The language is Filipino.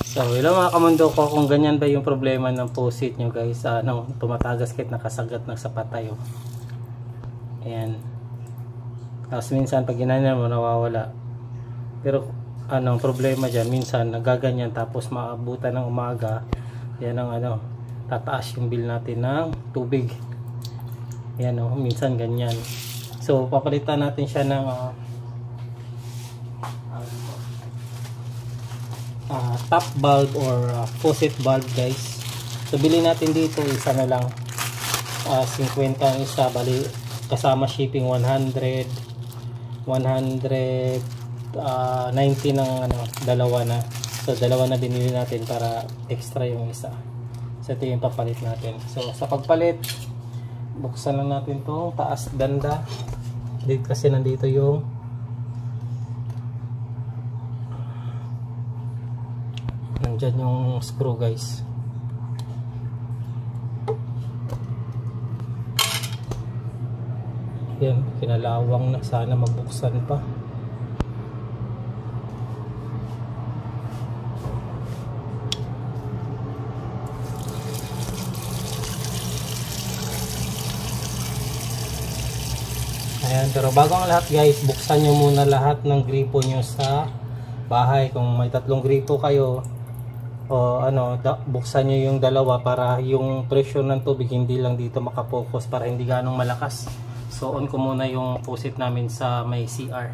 So, hello mga kamundo ko, kung ganyan ba yung problema ng faucet nyo guys, tumatagas kahit nakasagat ng sa patay. Ayan. Tapos minsan pag ginanyan mo nawawala. Pero ang problema dyan, minsan nagaganyan tapos maabutan ng umaga, yan ang tataas yung bill natin ng tubig. Ayan minsan ganyan. So, papalitan natin siya ng top valve or faucet valve guys. So bilhin natin dito isa na lang, 50 ang isa, bali kasama shipping 190 ng dalawa na. So dalawa na binili natin para extra yung isa. So ito yung papalit natin. So sa pagpalit, buksan lang natin tong taas banda dito kasi nandito yung nandyan yung screw guys. Yan, kinalawang na, sana mabuksan pa. Ayan, pero bago ang lahat guys, buksan nyo muna lahat ng gripo nyo sa bahay. Kung may 3 gripo kayo, o buksan nyo yung dalawa para yung pressure ng tubig hindi lang dito makapokus, para hindi ganong malakas. So on ko muna yung faucet namin sa may CR.